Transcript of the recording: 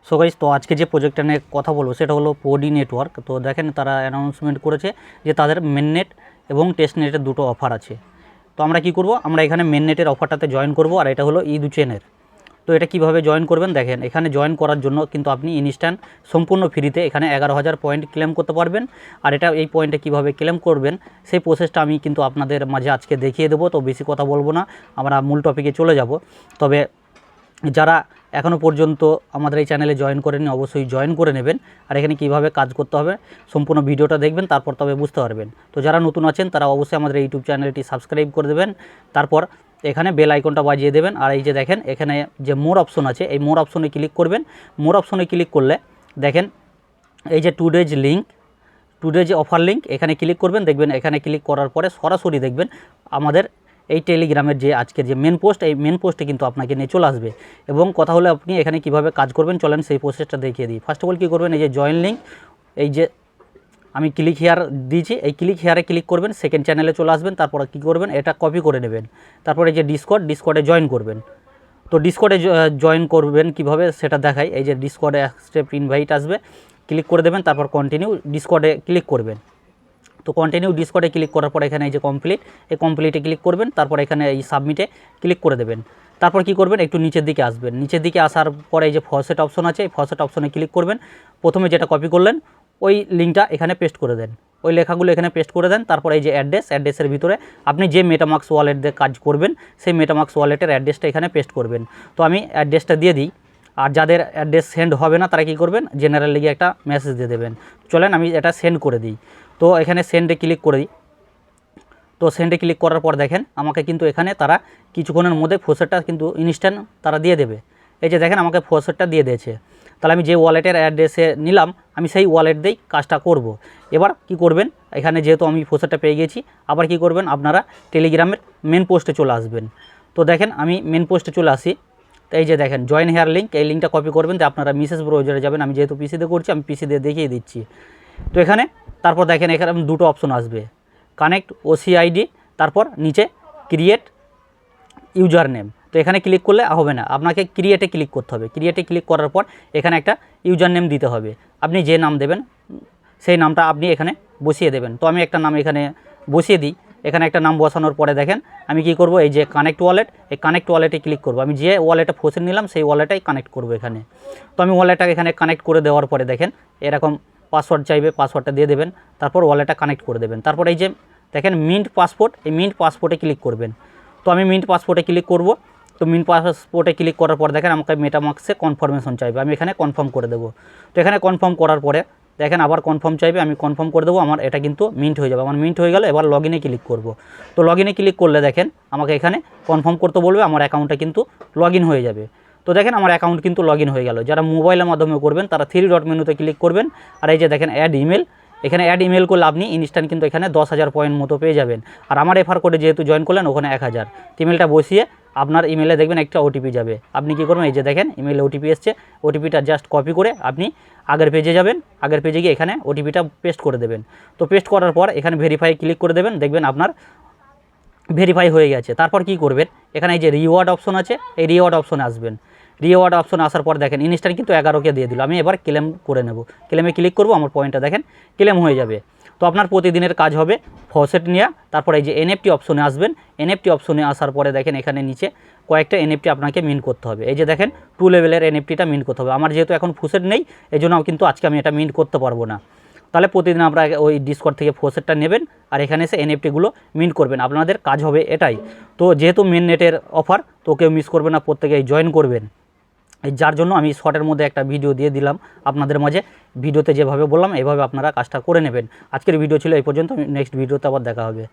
So guys, তো আজকে যে প্রজেক্টটা নিয়ে কথা বলবো সেটা হলো পোডি নেটওয়ার্ক। তো দেখেন তারা অ্যানাউন্সমেন্ট করেছে যে তাদের মেননেট এবং টেস্টনেটের দুটো অফার আছে। তো আমরা কি করব, আমরা এখানে মেননেটের অফারটাতে জয়েন করব, আর এটা হলো ইদুচেনের। তো এটা কিভাবে জয়েন করবেন দেখেন, এখানে জয়েন করার জন্য কিন্তু আপনি ইনস্ট্যান্ট সম্পূর্ণ ফ্রিতে এখানে 11,000 পয়েন্ট ক্লেম করতে পারবেন। আর এটা এই পয়েন্টে কীভাবে ক্লেম করবেন সেই প্রসেসটা আমি কিন্তু আপনাদের মাঝে আজকে দেখিয়ে দেবো। তো বেশি কথা বলবো না, আমরা মূল টপিকে চলে যাব। তবে যারা এখনও পর্যন্ত আমাদের এই চ্যানেলে জয়েন করেননি অবশ্যই জয়েন করে নেবেন। আর এখানে কিভাবে কাজ করতে হবে সম্পূর্ণ ভিডিওটা দেখবেন, তারপর তবে বুঝতে পারবেন। তো যারা নতুন আছেন তারা অবশ্যই আমাদের ইউটিউব চ্যানেলটি সাবস্ক্রাইব করে দেবেন, তারপর এখানে বেল আইকনটা বাজিয়ে দেবেন। আর এই যে দেখেন এখানে যে মোর অপশন আছে, এই মোর অপশনে ক্লিক করবেন। মোর অপশনে ক্লিক করলে দেখেন এই যে today's link, today's offer link, এখানে ক্লিক করবেন। দেখবেন এখানে ক্লিক করার পরে সরাসরি দেখবেন আমাদের এই টেলিগ্রামের যে আজকের যে মেন পোস্ট, এই মেন পোস্টে কিন্তু আপনাকে নিয়ে চলে আসবে। এবং কথা হলে আপনি এখানে কিভাবে কাজ করবেন চলেন সেই প্রসেসটা দেখিয়ে দিই। ফার্স্ট অফ অল কী করবেন, এই যে জয়েন লিঙ্ক, এই যে আমি ক্লিক হেয়ার দিয়েছি, এই ক্লিক হেয়ারে ক্লিক করবেন, সেকেন্ড চ্যানেলে চলে আসবেন। তারপর কী করবেন, এটা কপি করে নেবেন। তারপর এই যে ডিসকর্ডে জয়েন করবেন। তো ডিসকর্ডে জয়েন করবেন কিভাবে সেটা দেখাই। এই যে ডিসকর্ডে স্টেপ ইনভাইট আসবে, ক্লিক করে দেবেন, তারপর কন্টিনিউ ডিসকর্ডে ক্লিক করবেন। তো কন্টিনিউ ডিসকর্ডে ক্লিক করার পর এখানে এই যে কমপ্লিট, এই কমপ্লিটে ক্লিক করবেন। তারপর এখানে এই সাবমিটে ক্লিক করে দেবেন। তারপর কি করবেন, একটু নিচের দিকে আসবেন। নিচের দিকে আসার পরে এই যে ফরসেট অপশন আছে, এই ফরসেট অপশনে ক্লিক করবেন। প্রথমে যেটা কপি করলেন ওই লিঙ্কটা এখানে পেস্ট করে দেন, ওই লেখাগুলো এখানে পেস্ট করে দেন। তারপর এই যে অ্যাড্রেসের ভিতরে আপনি যে মেটামাক্স ওয়ালেট দিয়ে কাজ করবেন সেই মেটামাক্স ওয়ালেটের অ্যাড্রেসটা এখানে পেস্ট করবেন। তো আমি অ্যাড্রেসটা দিয়ে দিই। আর যাদের অ্যাড্রেস সেন্ড হবে না তারা কী করবেন, জেনারেল লিগে একটা মেসেজ দিয়ে দেবেন। চলেন আমি এটা সেন্ড করে দিই। তো এখানে সেন্ডে ক্লিক করে দিই। তো সেন্ডে ক্লিক করার পর দেখেন আমাকে কিন্তু এখানে তারা কিছুক্ষণের মধ্যে ফোসেটটা কিন্তু ইনস্ট্যান্ট তারা দিয়ে দেবে। এই যে দেখেন আমাকে ফোসেটটা দিয়ে দিয়েছে। তাহলে আমি যে ওয়ালেটের অ্যাড্রেসে নিলাম আমি সেই ওয়ালেট দিয়েই কাজটা করব। এবার কি করবেন, এখানে যেহেতু আমি ফোসেটটা পেয়ে গেছি, আবার কি করবেন আপনারা টেলিগ্রামের মেন পোস্টে চলে আসবেন। তো দেখেন আমি মেন পোস্টে চলে আসি। তো এই যে দেখেন জয়েন হেয়ার লিঙ্ক, এই লিঙ্কটা কপি করবেন। তো আপনারা মিসেস ব্রাউজারে যাবেন, আমি যেহেতু পিসিতে করছি আমি পিসি দিয়ে দেখিয়ে দিচ্ছি। তো এখানে তারপর দেখেন এখানে দুটো অপশন আসবে, কানেক্ট ওসিআইডি, তারপর নিচে ক্রিয়েট ইউজার নেম। তো এখানে ক্লিক করলে হবে না, আপনাকে ক্রিয়েটে ক্লিক করতে হবে। ক্রিয়েটে ক্লিক করার পর এখানে একটা ইউজার নেম দিতে হবে। আপনি যে নাম দেবেন সেই নামটা আপনি এখানে বসিয়ে দেবেন। তো আমি একটা নাম এখানে বসিয়ে দিই। এখানে একটা নাম বসানোর পরে দেখেন আমি কি করব, এই যে কানেক্ট ওয়ালেট, এই কানেক্ট ওয়ালেটে ক্লিক করব। আমি যে ওয়ালেটে ফসে নিলাম সেই ওয়ালেটাই কানেক্ট করব এখানে। তো আমি ওয়ালেটটাকে এখানে কানেক্ট করে দেওয়ার পরে দেখেন এরকম পাসওয়ার্ড চাইবে, পাসওয়ার্ডটা দিয়ে দেবেন। তারপর ওয়ালেটটা কানেক্ট করে দেবেন। তারপর এই যে দেখেন মিন্ট পাসপোর্ট, এই মিন্ট পাসপোর্টে ক্লিক করবেন। তো আমি মিন্ট পাসপোর্টে ক্লিক করব। তো মিন্ট পাসপোর্টে ক্লিক করার পর দেখেন আমাকে মেটামাক্সে কনফার্মেশন চাইবে, আমি এখানে কনফার্ম করে দেবো। তো এখানে কনফার্ম করার পরে দেখেন আবার কনফার্ম চাইবে, আমি কনফার্ম করে দেবো। আমার এটা কিন্তু মিন্ট হয়ে যাবে। আমার মিন্ট হয়ে গেল। এবার লগ ইনে ক্লিক করব। তো লগ ইনে ক্লিক করলে দেখেন আমাকে এখানে কনফার্ম করতে বলবে, আমার অ্যাকাউন্টটা কিন্তু লগ ইন হয়ে যাবে। তো দেখেন আমার অ্যাকাউন্ট কিন্তু লগ ইন হয়ে গেল। যারা মোবাইলের মাধ্যমে করবেন তারা 3 ডট মেনুতে ক্লিক করবেন। আর এই যে দেখেন অ্যাড ইমেল, এখানে অ্যাড ইমেল করলে আপনি ইনস্ট্যান্ট কিন্তু এখানে 10,000 পয়েন্ট মতো পেয়ে যাবেন। আর আমার রেফার কোডে যেহেতু জয়েন করলেন ওখানে 1000। ইমেলটা বসিয়ে আপনার ইমেলে দেখবেন একটা ওটিপি যাবে। আপনি কী করবেন, এই যে দেখেন ইমেলে ওটিপি এসছে, ওটিপিটা জাস্ট কপি করে আপনি আগের পেজে যাবেন। আগের পেজে গিয়ে এখানে ওটিপিটা পেস্ট করে দেবেন। তো পেস্ট করার পর এখানে ভেরিফাই ক্লিক করে দেবেন, দেখবেন আপনার ভেরিফাই হয়ে গেছে। তারপর কি করবেন, এখানে এই যে রিওয়ার্ড অপশন আছে, এই রিওয়ার্ড অপশনে আসবেন। রিওয়ার্ড অপশন আসার পর দেখেন ইনস্ট্যান্ট কিন্তু 11কে দিয়ে দিল। আমি এবার ক্লেম করে নেব। ক্লেমে ক্লিক করব, আমার পয়েন্টটা দেখেন ক্লেম হয়ে যাবে। তো আপনার প্রতিদিনের কাজ হবে ফসেট নেওয়া। তারপর এই যে এনএফটি অপশনে আসবেন। এনএফটি অপশনে আসার পরে দেখেন এখানে নিচে কয়েকটা এনএফটি আপনাকে মিন করতে হবে। এই যে দেখেন 2 লেভেলের এনএফটিটা মিন করতে হবে। আমার যেহেতু এখন ফসেট নেই এই জন্য কিন্তু আজকে আমি এটা মিন করতে পারবো না। তাহলে প্রতিদিন আপনারা ওই ডিসকর্ড থেকে ফসেটটা নেবেন আর এখানে এসে এনএফটিগুলো মিন করবেন। আপনাদের কাজ হবে এটাই। তো যেহেতু মেন নেটের অফার, তো কেউ মিস করবেন না, প্রত্যেকেই জয়েন করবেন। যার জন্য আমি শর্টের মধ্যে একটা ভিডিও দিয়ে দিলাম আপনাদের মাঝে। ভিডিওতে যেভাবে বললাম এইভাবে আপনারা কাজটা করে নেবেন। আজকের ভিডিও ছিল এই পর্যন্ত, নেক্সট ভিডিওতে আবার দেখা হবে।